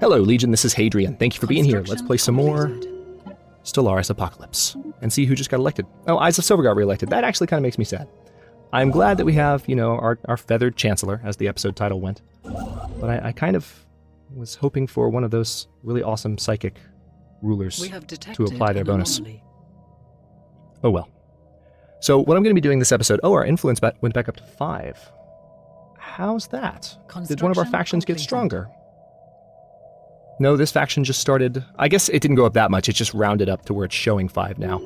Hello, Legion, this is Hadrian. Thank you for being here. Let's play some more Stellaris Apocalypse and see who just got elected. Oh, Eyes of Silver got reelected. That actually kind of makes me sad. I'm glad that we have, you know, our feathered chancellor, as the episode title went. But I kind of was hoping for one of those really awesome psychic rulers to apply their bonus. Oh well. So what I'm going to be doing this episode... Oh, our influence went back up to 5. How's that? Did one of our factions get stronger? No, this faction just started... I guess it didn't go up that much. It just rounded up to where it's showing 5 now.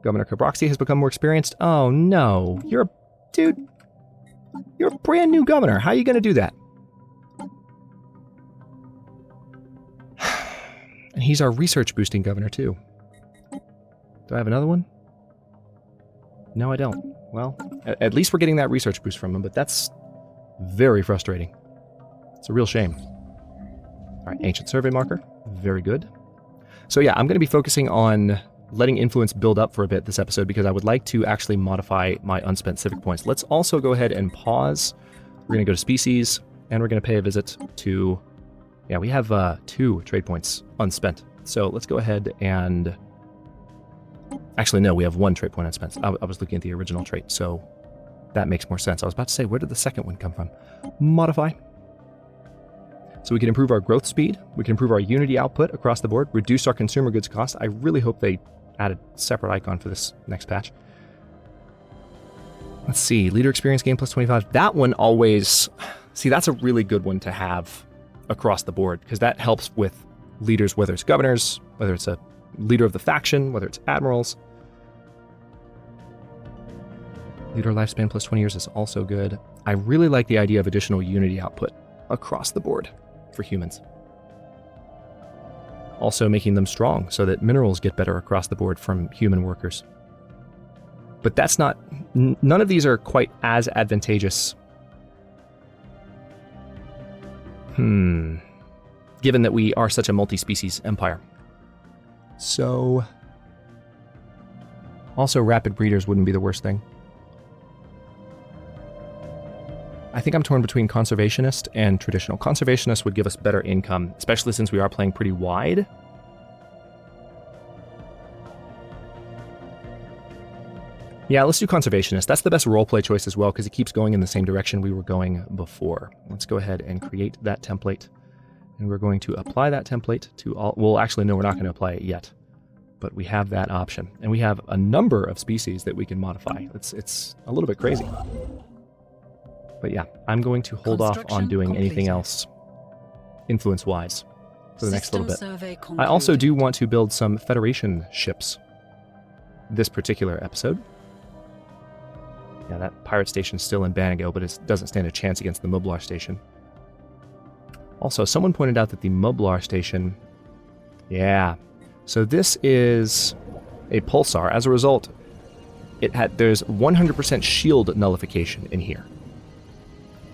Governor Cabroxy has become more experienced. Oh, no. Dude, you're a brand new governor. How are you going to do that? And he's our research boosting governor, too. Do I have another one? No, I don't. Well, at least we're getting that research boost from him, but that's very frustrating. It's a real shame. All right, Ancient Survey Marker. Very good. So yeah, I'm going to be focusing on letting influence build up for a bit this episode because I would like to actually modify my unspent civic points. Let's also go ahead and pause. We're going to go to species, and we're going to pay a visit to... Yeah, we have 2 trade points unspent. So let's go ahead and... Actually, no, we have 1 trade point unspent. I was looking at the original trait, so that makes more sense. I was about to say, where did the second one come from? Modify. So we can improve our growth speed. We can improve our unity output across the board, reduce our consumer goods cost. I really hope they add a separate icon for this next patch. Let's see, leader experience gain plus 25. That one always... See, that's a really good one to have across the board, because that helps with leaders, whether it's governors, whether it's a leader of the faction, whether it's admirals. Leader lifespan plus 20 years is also good. I really like the idea of additional unity output across the board for humans. Also making them strong so that minerals get better across the board from human workers. But that's not... None of these are quite as advantageous. Given that we are such a multi-species empire. So... Also, rapid breeders wouldn't be the worst thing. I think I'm torn between conservationist and traditional. Conservationist would give us better income, especially since we are playing pretty wide. Yeah, let's do conservationist. That's the best roleplay choice as well, because it keeps going in the same direction we were going before. Let's go ahead and create that template. And we're going to apply that template to all... Well, actually, no, we're not going to apply it yet. But we have that option. And we have a number of species that we can modify. It's a little bit crazy. But yeah, I'm going to hold off on doing anything else influence-wise for the next little bit. I also do want to build some Federation ships this particular episode. Yeah, that pirate station is still in Banago, but it doesn't stand a chance against the Mublar station. Also, someone pointed out that the Mublar station... Yeah. So this is a pulsar. As a result, there's 100% shield nullification in here.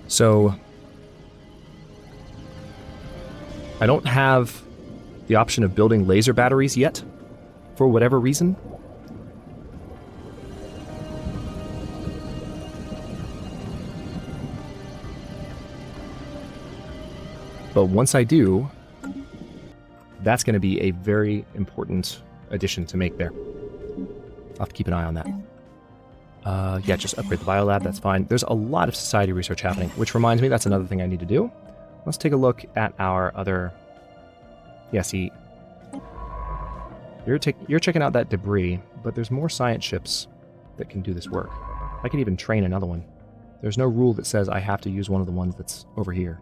So, I don't have the option of building laser batteries yet, for whatever reason. But once I do, that's going to be a very important addition to make there. I'll have to keep an eye on that. Yeah, just upgrade the biolab, that's fine. There's a lot of society research happening, which reminds me that's another thing I need to do. Let's take a look at our other... Yeah, see... You're checking out that debris, but there's more science ships that can do this work. I could even train another one. There's no rule that says I have to use one of the ones that's over here.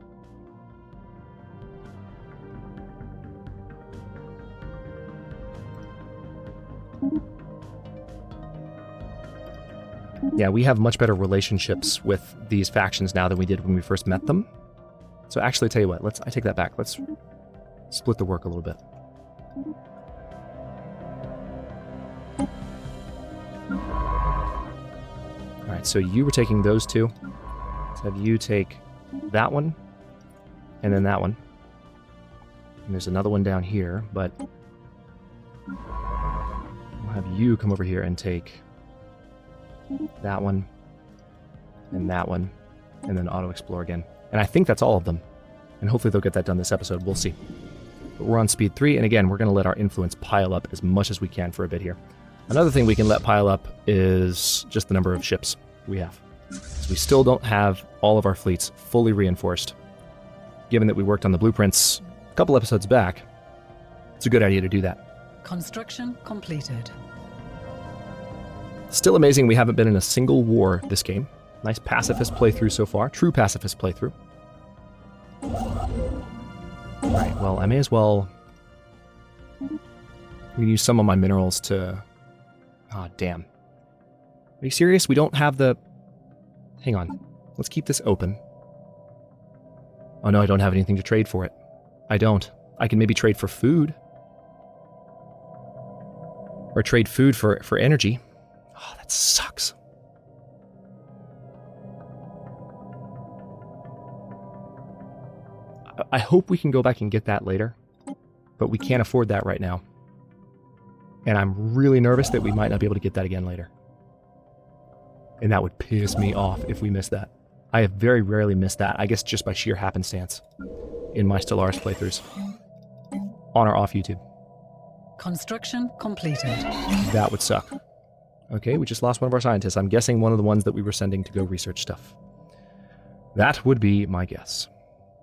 Yeah, we have much better relationships with these factions now than we did when we first met them. So actually, tell you what, I take that back. Let's split the work a little bit. Alright, so you were taking those 2. Let's have you take that one, and then that one. And there's another one down here, but we'll have you come over here and take that one, and then auto-explore again. And I think that's all of them. And hopefully they'll get that done this episode. We'll see. But we're on speed 3, and again, we're going to let our influence pile up as much as we can for a bit here. Another thing we can let pile up is just the number of ships we have. So we still don't have all of our fleets fully reinforced. Given that we worked on the blueprints a couple episodes back, it's a good idea to do that. Construction completed. Still amazing we haven't been in a single war this game. Nice pacifist playthrough so far. True pacifist playthrough. Alright, well, I may as well... I'm going to use some of my minerals to... Ah, damn. Are you serious? We don't have the... Hang on. Let's keep this open. Oh no, I don't have anything to trade for it. I don't. I can maybe trade for food. Or trade food for energy. Oh, that sucks. I hope we can go back and get that later, but we can't afford that right now. And I'm really nervous that we might not be able to get that again later. And that would piss me off if we miss that. I have very rarely missed that, I guess just by sheer happenstance, in my Stellaris playthroughs. On or off YouTube. Construction completed. That would suck. Okay, we just lost one of our scientists. I'm guessing one of the ones that we were sending to go research stuff. That would be my guess.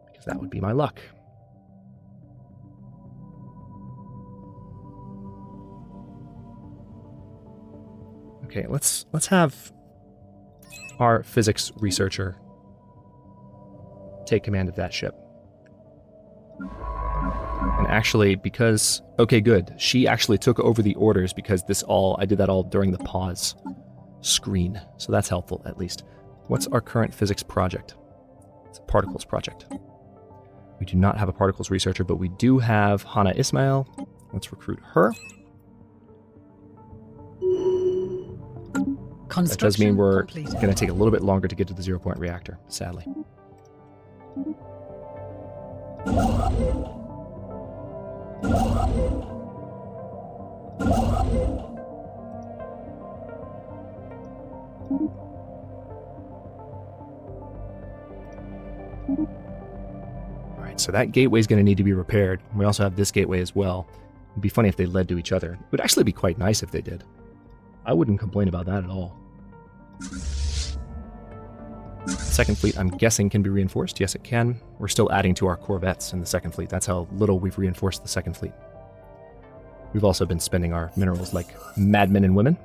Because that would be my luck. Okay, let's have our physics researcher take command of that ship. And actually, because... Okay, good. She actually took over the orders because I did that all during the pause screen. So that's helpful, at least. What's our current physics project? It's a particles project. We do not have a particles researcher, but we do have Hana Ismail. Let's recruit her. That does mean we're going to take a little bit longer to get to the 0-point reactor, sadly. Alright, so that gateway is going to need to be repaired. We also have this gateway as well. It'd be funny if they led to each other. It would actually be quite nice if they did. I wouldn't complain about that at all. Second fleet, I'm guessing, can be reinforced. Yes, it can. We're still adding to our corvettes in the second fleet. That's how little we've reinforced the second fleet. We've also been spending our minerals like madmen and women.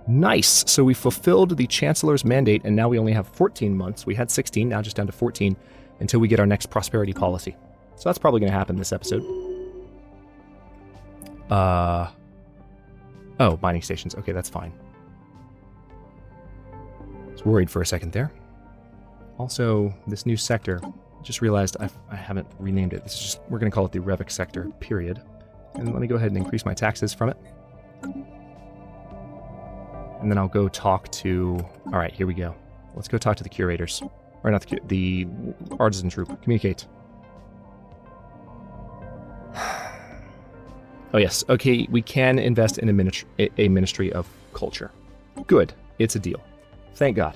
Nice! So we fulfilled the Chancellor's mandate, and now we only have 14 months. We had 16, now just down to 14, until we get our next prosperity policy. So that's probably going to happen this episode. Oh, mining stations. Okay, that's fine. I was worried for a second there. Also, this new sector, I just realized I haven't renamed it. This is just, we're going to call it the Revic sector, period. And let me go ahead and increase my taxes from it. And then I'll go talk to... Alright, here we go. Let's go talk to the curators. Or not the artisan troop. Communicate. Oh yes, okay, we can invest in a Ministry of Culture. Good, it's a deal. Thank God.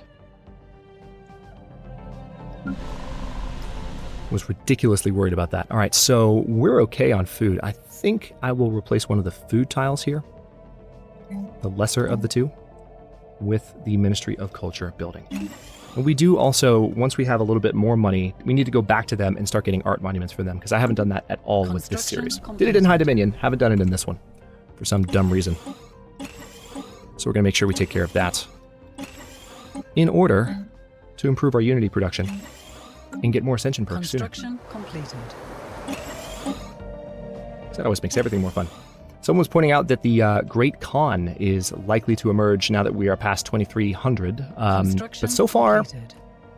Was ridiculously worried about that. Alright, so we're okay on food. I think I will replace one of the food tiles here, the lesser of the two, with the Ministry of Culture building. And we do also, once we have a little bit more money, we need to go back to them and start getting art monuments for them, because I haven't done that at all with this series. Did it in High Dominion, haven't done it in this one, for some dumb reason. So we're going to make sure we take care of that in order to improve our Unity production and get more Ascension perks sooner. Construction completed. That always makes everything more fun. Someone was pointing out that the Great Khan is likely to emerge now that we are past 2300. But so far,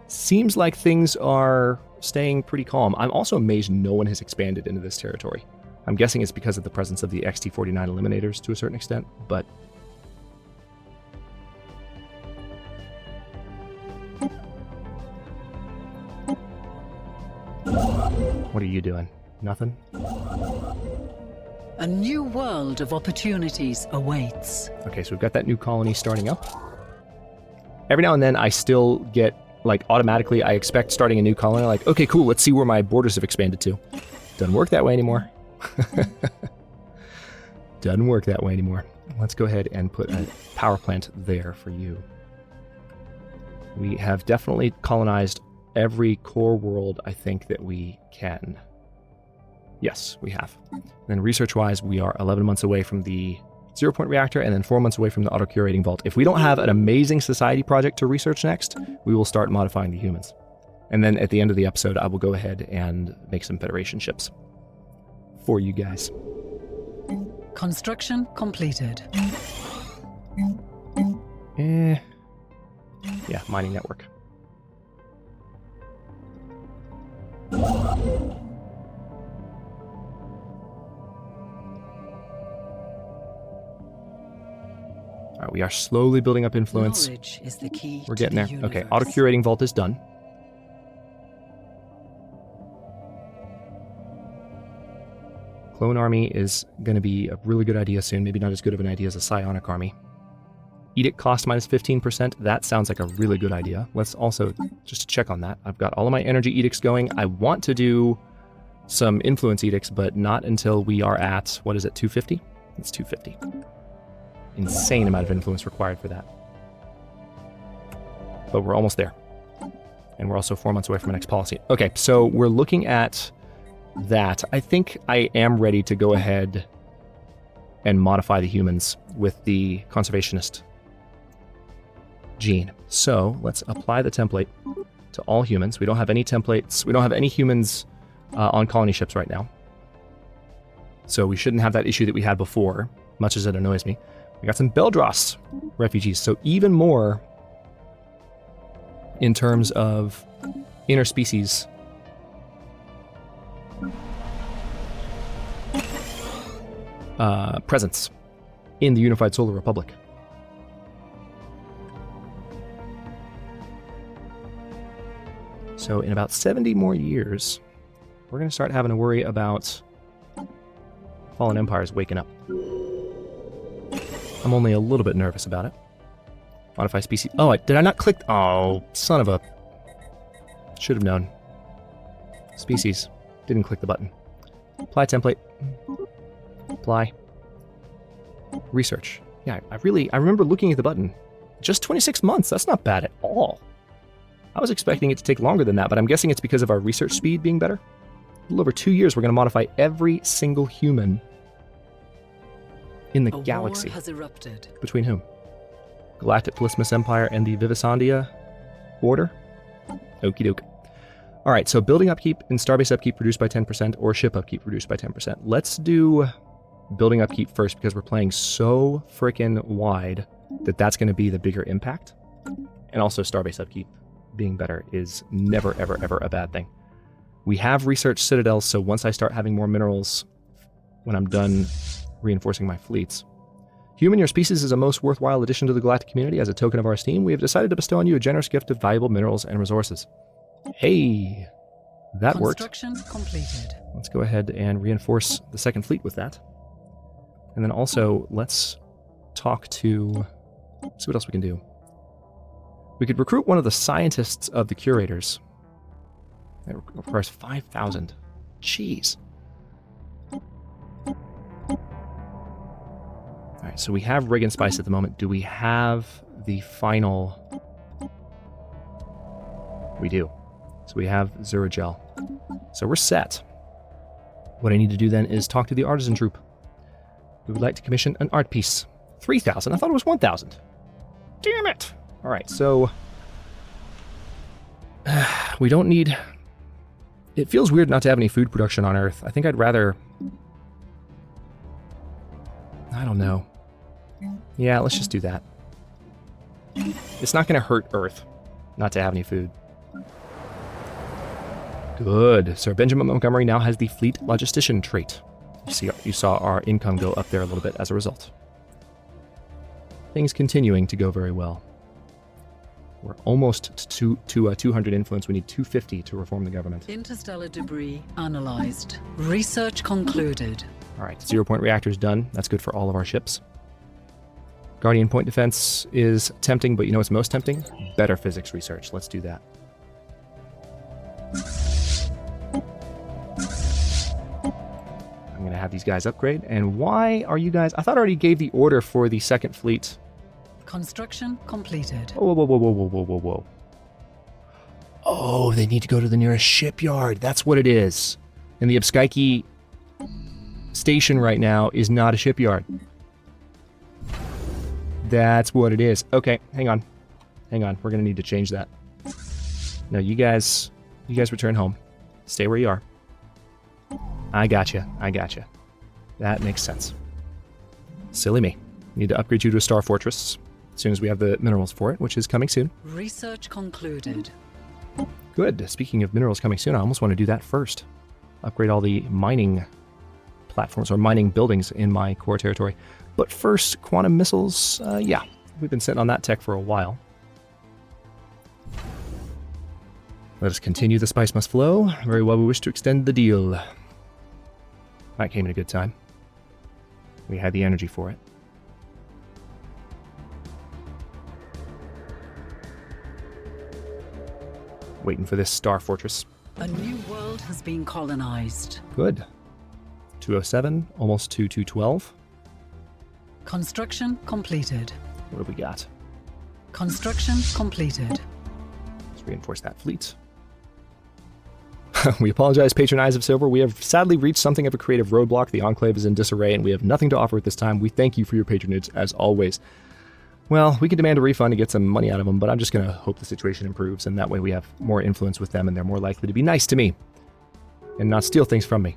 seems like things are staying pretty calm. I'm also amazed no one has expanded into this territory. I'm guessing it's because of the presence of the XT49 eliminators to a certain extent, but... What are you doing? Nothing? A new world of opportunities awaits. Okay, so we've got that new colony starting up. Every now and then I still get like automatically I expect starting a new colony, like, okay, cool, let's see where my borders have expanded to. Doesn't work that way anymore. Doesn't work that way anymore. Let's go ahead and put a power plant there for you. We have definitely colonized every core world, I think, that we can. Yes, we have. And then research-wise, we are 11 months away from the 0-point reactor and then 4 months away from the auto-curating vault. If we don't have an amazing society project to research next, we will start modifying the humans. And then at the end of the episode, I will go ahead and make some Federation ships for you guys. Construction completed. Yeah, mining network. All right, we are slowly building up influence. Knowledge is the key. We're getting there. Okay, auto-curating vault is done. Clone army is going to be a really good idea soon. Maybe not as good of an idea as a psionic army. Edict cost minus 15%. That sounds like a really good idea. Let's also just check on that. I've got all of my energy edicts going. I want to do some influence edicts, but not until we are at, what is it, 250? It's 250. Insane amount of influence required for that. But we're almost there. And we're also 4 months away from our next policy. Okay, so we're looking at that. I think I am ready to go ahead and modify the humans with the conservationist gene. So let's apply the template to all humans. We don't have any templates. We don't have any humans on colony ships right now. So we shouldn't have that issue that we had before, much as it annoys me. We got some Beldross refugees, so even more in terms of interspecies presence in the Unified Solar Republic. So in about 70 more years, we're going to start having to worry about fallen empires waking up. I'm only a little bit nervous about it. Modify species. Oh, did I not click? Oh, son of a... Should have known. Species. Didn't click the button. Apply template. Apply. Research. Yeah, I remember looking at the button. Just 26 months. That's not bad at all. I was expecting it to take longer than that, but I'm guessing it's because of our research speed being better. A little over 2 years, we're going to modify every single human in the galaxy. War has erupted. Between whom? Galactic Polysimus Empire and the Vivisandia Order? Okie doke. Alright, so building upkeep and starbase upkeep reduced by 10% or ship upkeep reduced by 10%. Let's do building upkeep first because we're playing so freaking wide that that's going to be the bigger impact. And also starbase upkeep being better is never, ever, ever a bad thing. We have research citadels, so once I start having more minerals when I'm done reinforcing my fleets. Human, your species is a most worthwhile addition to the galactic community. As a token of our esteem, we have decided to bestow on you a generous gift of valuable minerals and resources. Hey, that worked. Construction completed. Let's go ahead and reinforce the second fleet with that. And then also, let's talk to... see what else we can do. We could recruit one of the scientists of the curators. That requires 5,000. Jeez. Alright, so we have Rig and Spice at the moment. Do we have the final... We do. So we have Zuragel. So we're set. What I need to do then is talk to the artisan troop. We would like to commission an art piece. 3,000? I thought it was 1,000. Damn it! Alright, so... we don't need... It feels weird not to have any food production on Earth. I think I'd rather... I don't know. Yeah, let's just do that. It's not going to hurt Earth not to have any food. Good. Sir Benjamin Montgomery now has the Fleet Logistician trait. You saw our income go up there a little bit as a result. Things continuing to go very well. We're almost to 200 influence. We need 250 to reform the government. Interstellar debris analyzed. Research concluded. All right, 0-point reactor's done. That's good for all of our ships. Guardian point defense is tempting, but you know what's most tempting? Better physics research. Let's do that. going to have these guys upgrade. And why are you guys... I thought I already gave the order for the second fleet. Construction completed. Whoa, whoa, whoa, whoa, whoa, whoa, whoa, whoa. Oh, they need to go to the nearest shipyard. That's what it is. And the Eschewing station right now is not a shipyard. That's what it is. Okay, hang on. Hang on. We're going to need to change that. No, you guys return home. Stay where you are. I gotcha. I gotcha. That makes sense. Silly me. Need to upgrade you to a star fortress as soon as we have the minerals for it, which is coming soon. Research concluded. Good. Speaking of minerals coming soon, I almost want to do that first. Upgrade all the mining platforms or mining buildings in my core territory. But first, quantum missiles, yeah. We've been sitting on that tech for a while. Let us continue. The spice must flow. Very well, we wish to extend the deal. That came at a good time. We had the energy for it. Waiting for this star fortress. A new world has been colonized. Good. 207, almost to 212. Construction completed. What have we got? Construction completed. Let's reinforce that fleet. We apologize, Patron Eyes of Silver. We have sadly reached something of a creative roadblock. The Enclave is in disarray, and we have nothing to offer at this time. We thank you for your patronage, as always. Well, we could demand a refund to get some money out of them, but I'm just going to hope the situation improves, and that way we have more influence with them, and they're more likely to be nice to me and not steal things from me.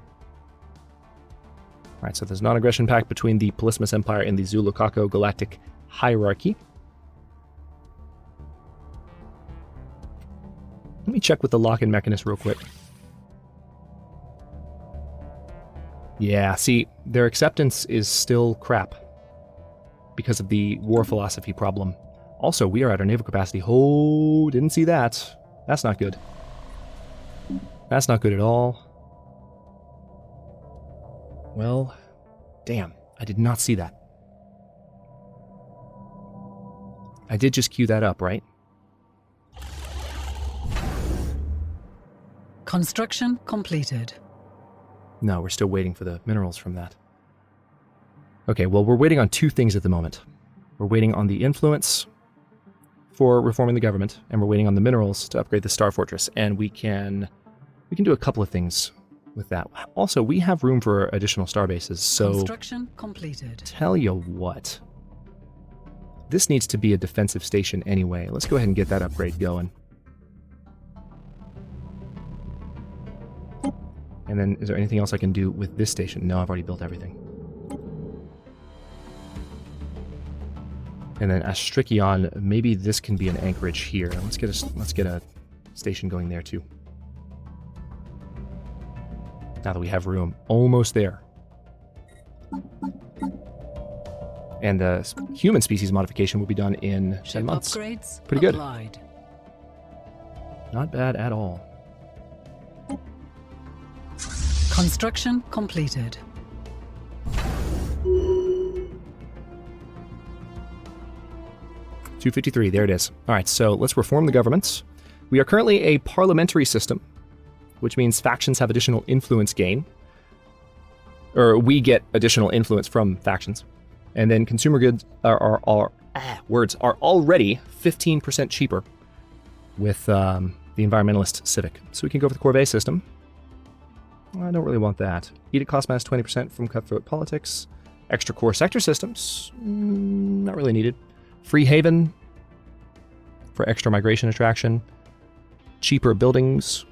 All right, so there's a non-aggression pact between the Polysimus Empire and the Zulukako Galactic Hierarchy. Let me check with the lock-in mechanism real quick. Yeah, see, their acceptance is still crap because of the war philosophy problem. Also, we are at our naval capacity. Oh, didn't see that. That's not good. That's not good at all. Well, damn, I did not see that. I did just queue that up, right? Construction completed. No, we're still waiting for the minerals from that. Okay, well, we're waiting on two things at the moment. We're waiting on the influence for reforming the government, and we're waiting on the minerals to upgrade the Star Fortress. And we can do a couple of things with that. Also, we have room for additional star bases, so... Construction completed. Tell you what. This needs to be a defensive station anyway. Let's go ahead and get that upgrade going. And then, is there anything else I can do with this station? No, I've already built everything. And then Astrikion, maybe this can be an anchorage here. Let's get a station going there too. Now that we have room, almost there. And the human species modification will be done in 10 months. Upgrades pretty good. Applied. Not bad at all. Construction completed. $253, there it is. All right, so let's reform the governments. We are currently a parliamentary system, which means factions have additional influence gain. Or we get additional influence from factions. And then consumer goods are already 15% cheaper with the environmentalist civic. So we can go for the Corvée system. I don't really want that. Edict cost minus 20% from cutthroat politics. Extra core sector systems. Not really needed. Free haven for extra migration attraction. Cheaper buildings.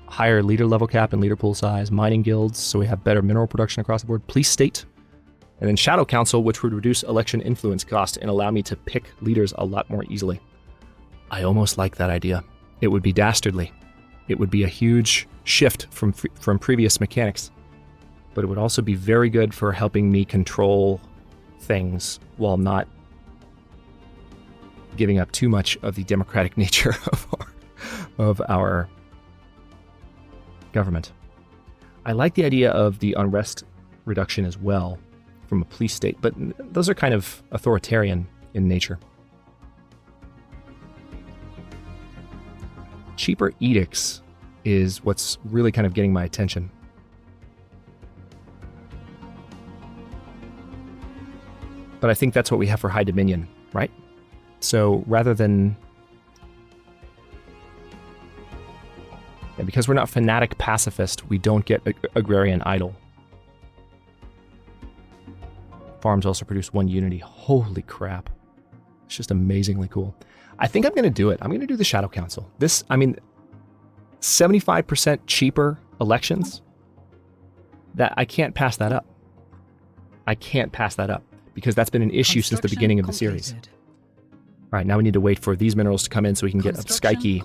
Higher leader level cap and leader pool size. Mining guilds, so we have better mineral production across the board. Police state. And then Shadow Council, which would reduce election influence cost and allow me to pick leaders a lot more easily. I almost like that idea. It would be dastardly. It would be a huge shift from previous mechanics. But it would also be very good for helping me control things while not giving up too much of the democratic nature of our government. I like the idea of the unrest reduction as well from a police state, but those are kind of authoritarian in nature. Cheaper edicts is what's really kind of getting my attention. But I think that's what we have for High Dominion, right? So rather than... Yeah, because we're not fanatic pacifist, we don't get agrarian idle. Farms also produce 1 unity. Holy crap. It's just amazingly cool. I think I'm going to do it. I'm going to do the Shadow Council. This, I mean, 75% cheaper elections. That I can't pass that up. I can't pass that up because that's been an issue since the beginning of the series. All right, now we need to wait for these minerals to come in so we can get Upskyke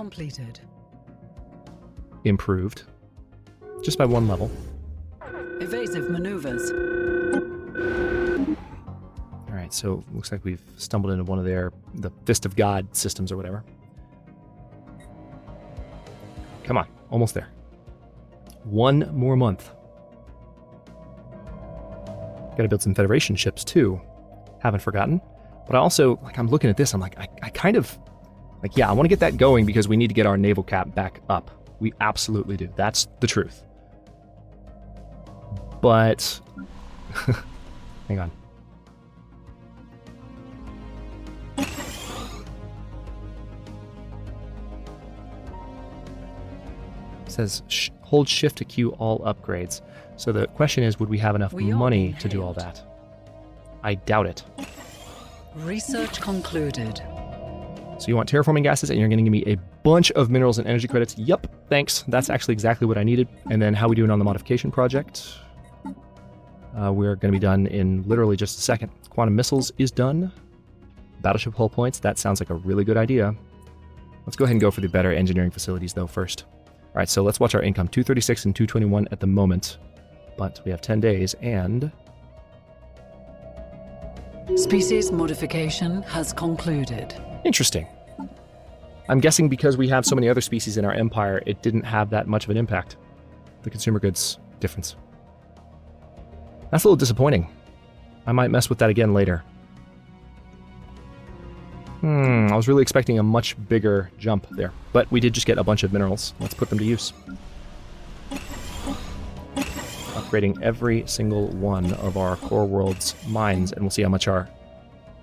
improved just by 1 level. Evasive maneuvers. All right, so looks like we've stumbled into one of the Fist of God systems or whatever. Come on, almost there. 1 more month. Got to build some Federation ships too. Haven't forgotten. But I also, like, I'm looking at this, I'm like, I kind of, like, yeah, I want to get that going because we need to get our naval cap back up. We absolutely do. That's the truth. But, hang on. It says, hold shift to queue all upgrades. So the question is, would we have enough money to do all that? I doubt it. Research concluded. So you want terraforming gases, and you're going to give me a bunch of minerals and energy credits. Yup, thanks. That's actually exactly what I needed. And then how we doing on the modification project? We're going to be done in literally just a second. Quantum missiles is done. Battleship hull points, that sounds like a really good idea. Let's go ahead and go for the better engineering facilities, though, first. All right, so let's watch our income. 236 and 221 at the moment. But we have 10 days, and... Species modification has concluded. Interesting. I'm guessing because we have so many other species in our empire, it didn't have that much of an impact. The consumer goods difference. That's a little disappointing. I might mess with that again later. I was really expecting a much bigger jump there. But we did just get a bunch of minerals. Let's put them to use. Upgrading every single one of our core world's mines, and we'll see how much our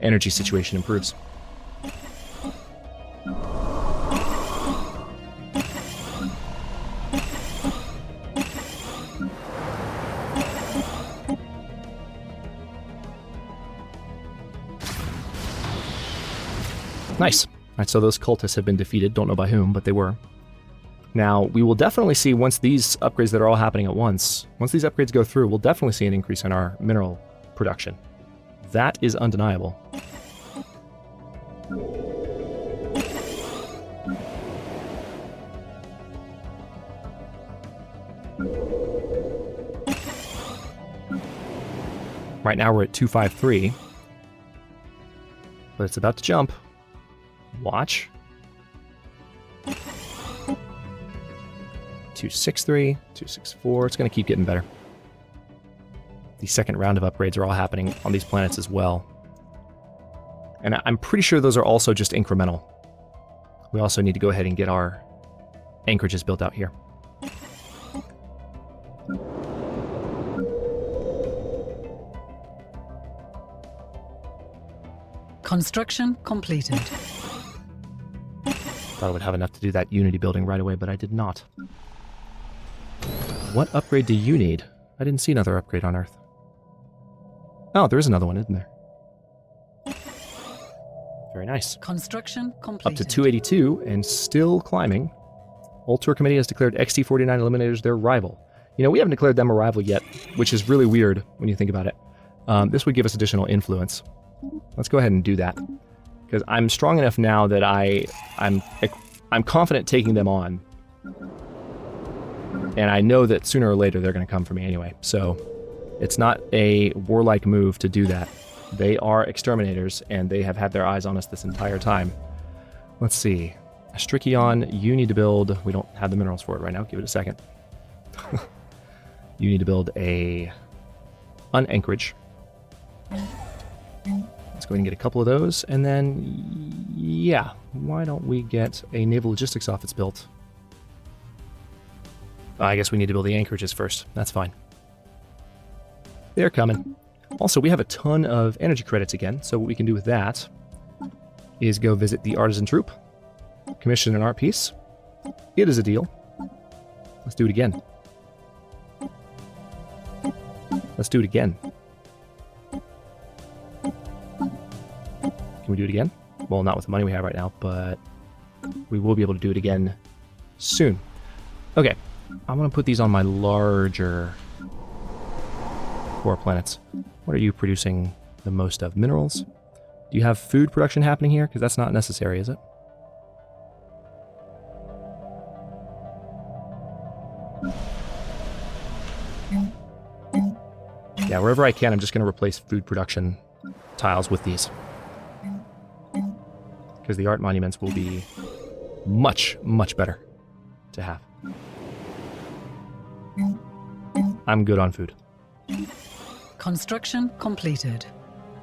energy situation improves. Nice. All right, so those cultists have been defeated. Don't know by whom, but they were. Now, we will definitely see once these upgrades that are all happening at once, once these upgrades go through, we'll definitely see an increase in our mineral production. That is undeniable. Right now we're at 253, but it's about to jump. Watch. 263, 264. It's going to keep getting better. The second round of upgrades are all happening on these planets as well. And I'm pretty sure those are also just incremental. We also need to go ahead and get our anchorages built out here. Construction completed. Thought I would have enough to do that Unity building right away, but I did not. What upgrade do you need? I didn't see another upgrade on Earth. Oh, there is another one, isn't there? Very nice. Construction completed. Up to 282 and still climbing. Old Tour Committee has declared XT49 Eliminators their rival. You know, we haven't declared them a rival yet, which is really weird when you think about it. This would give us additional influence. Let's go ahead and do that. Because I'm strong enough now that I'm confident taking them on. And I know that sooner or later they're going to come for me anyway. So it's not a warlike move to do that. They are exterminators, and they have had their eyes on us this entire time. Let's see. Astrikion, you need to build... We don't have the minerals for it right now. Give it a second. You need to build an anchorage. Let's go ahead and get a couple of those, and then, yeah, why don't we get a naval logistics office built? I guess we need to build the anchorages first. That's fine. They're coming. Also, we have a ton of energy credits again, so what we can do with that is go visit the artisan troupe, commission an art piece. It is a deal. Let's do it again. Let's do it again. Can we do it again? Well, not with the money we have right now, but we will be able to do it again soon. Okay, I'm going to put these on my larger core planets. What are you producing the most of? Minerals? Do you have food production happening here? Because that's not necessary, is it? Yeah, wherever I can, I'm just going to replace food production tiles with these. Because the art monuments will be much, much better to have. I'm good on food. Construction completed.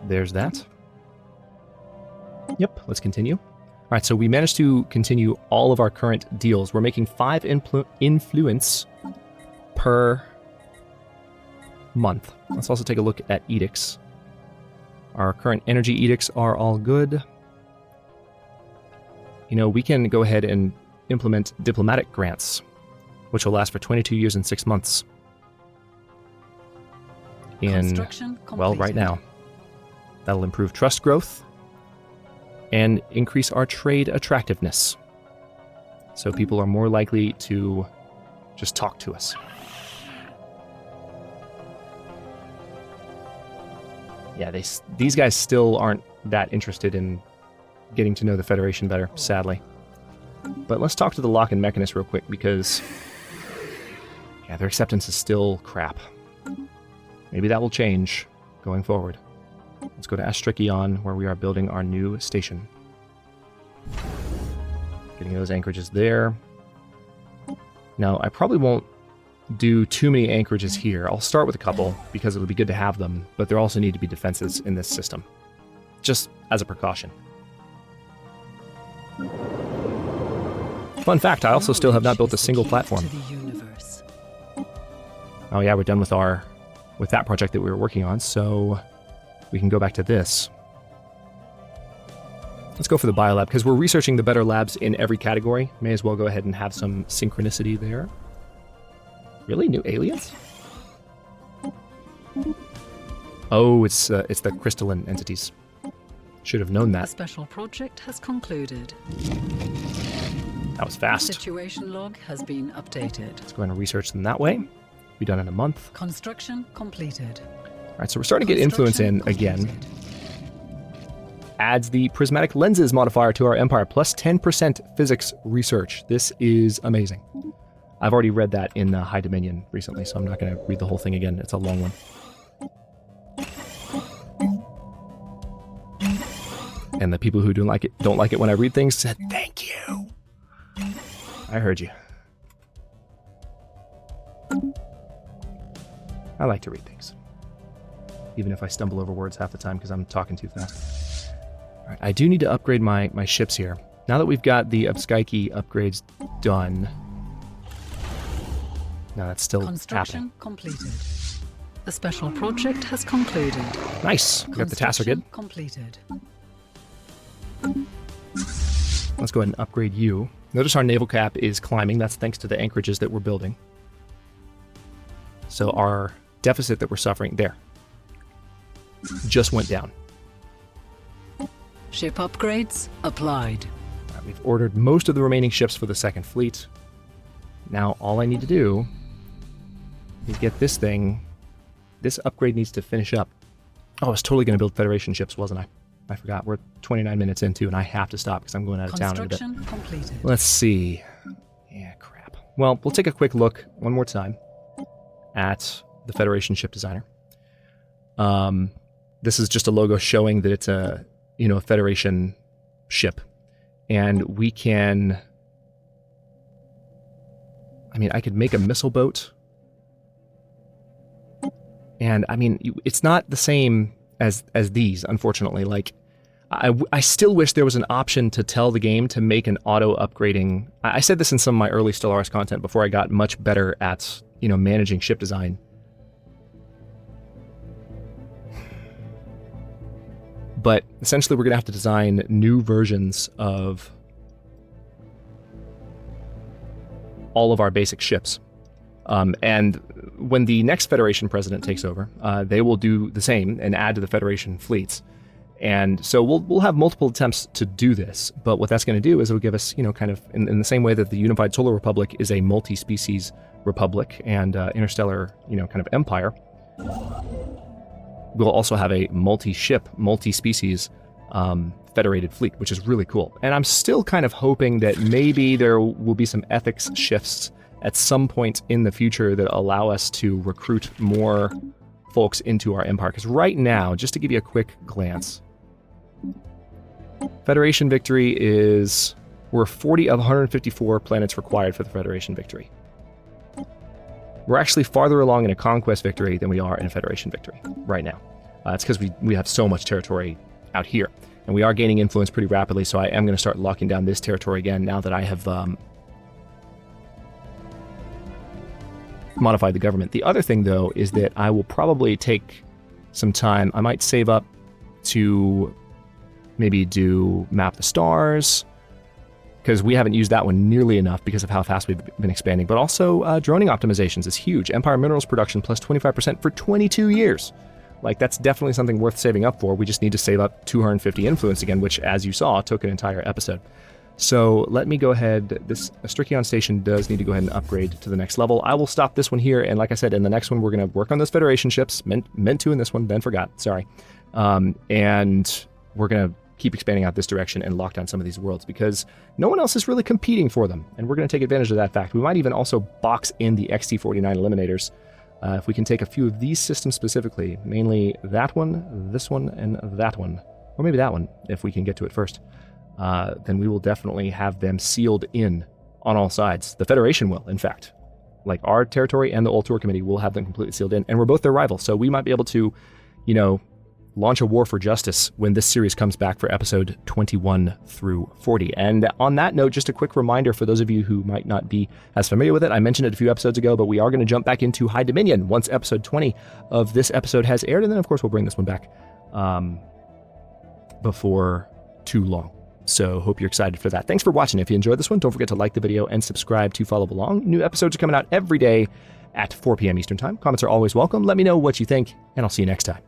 There's that. Yep, let's continue. All right, so we managed to continue all of our current deals. We're making 5 influence per month. Let's also take a look at edicts. Our current energy edicts are all good. You know, we can go ahead and implement diplomatic grants, which will last for 22 years and 6 months. Well, right now. That'll improve trust growth and increase our trade attractiveness. So people are more likely to just talk to us. Yeah, these guys still aren't that interested in getting to know the Federation better, sadly. But let's talk to the Lock and Mechanist real quick, because yeah, their acceptance is still crap. Maybe that will change going forward. Let's go to Eschewing, where we are building our new station. Getting those anchorages there. Now, I probably won't do too many anchorages here. I'll start with a couple, because it'll be good to have them, but there also need to be defenses in this system. Just as a precaution. Fun fact, I also still have not built a single platform. Oh yeah, we're done with that project that we were working on, so we can go back to this. Let's go for the biolab, because we're researching the better labs in every category. May as well go ahead and have some synchronicity there. Really? New aliens? Oh, it's the crystalline entities. Should have known that. The special project has concluded. That was fast. The situation log has been updated. Let's go ahead and research them that way. Be done in a month. Construction completed. All right, so we're starting to get influence in again. Adds the prismatic lenses modifier to our empire, plus 10% physics research. This is amazing. I've already read that in High Dominion recently, so I'm not going to read the whole thing again. It's a long one. And the people who don't like it when I read things said, "Thank you." I heard you. I like to read things, even if I stumble over words half the time because I'm talking too fast. All right, I do need to upgrade my ships here. Now that we've got the Upskyke upgrades done. No, that's still Construction happening. completed. The special project has concluded. Nice. We got the Tassergid. Completed. Let's go ahead and upgrade you. Notice our naval cap is climbing. That's thanks to the anchorages that we're building. So our deficit that we're suffering there just went down. Ship upgrades applied. All right, we've ordered most of the remaining ships for the second fleet. Now all I need to do is get this thing. This upgrade needs to finish up. Oh, I was totally going to build Federation ships, wasn't I? I forgot. We're 29 minutes in too, and I have to stop because I'm going out of town in a bit. Construction completed. Let's see. Yeah, crap. Well, we'll take a quick look one more time at the Federation ship designer. This is just a logo showing that it's a Federation ship, and we can. I mean, I could make a missile boat, and I mean, it's not the same as these, unfortunately. Like, I still wish there was an option to tell the game to make an auto upgrading. I said this in some of my early Stellaris content before I got much better at managing ship design. But essentially, we're going to have to design new versions of all of our basic ships. And when the next Federation president takes over, they will do the same and add to the Federation fleets. And so we'll have multiple attempts to do this. But what that's going to do is it'll give us, kind of in the same way that the Unified Solar Republic is a multi-species republic and interstellar, kind of empire. We'll also have a multi-ship, multi-species federated fleet, which is really cool. And I'm still kind of hoping that maybe there will be some ethics shifts at some point in the future that allow us to recruit more folks into our empire. Because right now, just to give you a quick glance, Federation victory is, we're 40 of 154 planets required for the Federation victory. We're actually farther along in a conquest victory than we are in a Federation victory right now. It's because we have so much territory out here. And we are gaining influence pretty rapidly, so I am going to start locking down this territory again now that I have modified the government. The other thing, though, is that I will probably take some time. I might save up to maybe do Map the Stars, because we haven't used that one nearly enough because of how fast we've been expanding. But also, droning optimizations is huge. Empire minerals production plus 25% for 22 years. Like, that's definitely something worth saving up for. We just need to save up 250 influence again, which, as you saw, took an entire episode. So let me go ahead. This Astrikion station does need to go ahead and upgrade to the next level. I will stop this one here, and like I said, in the next one, we're going to work on those Federation ships. Meant to in this one, Ben forgot. Sorry. And we're going to keep expanding out this direction and lock down some of these worlds because no one else is really competing for them, and we're going to take advantage of that fact. We might even also box in the XT49 eliminators. If we can take a few of these systems specifically, mainly that one, this one, and that one, or maybe that one, if we can get to it first, then we will definitely have them sealed in on all sides. The Federation will, in fact. Like, our territory and the Ultor Committee will have them completely sealed in, and we're both their rivals, so we might be able to, launch a war for justice when this series comes back for episode 21 through 40. And on that note, just a quick reminder for those of you who might not be as familiar with it. I mentioned it a few episodes ago, but we are going to jump back into High Dominion once episode 20 of this episode has aired. And then, of course, we'll bring this one back before too long. So hope you're excited for that. Thanks for watching. If you enjoyed this one, don't forget to like the video and subscribe to follow along. New episodes are coming out every day at 4 p.m. Eastern Time. Comments are always welcome. Let me know what you think, and I'll see you next time.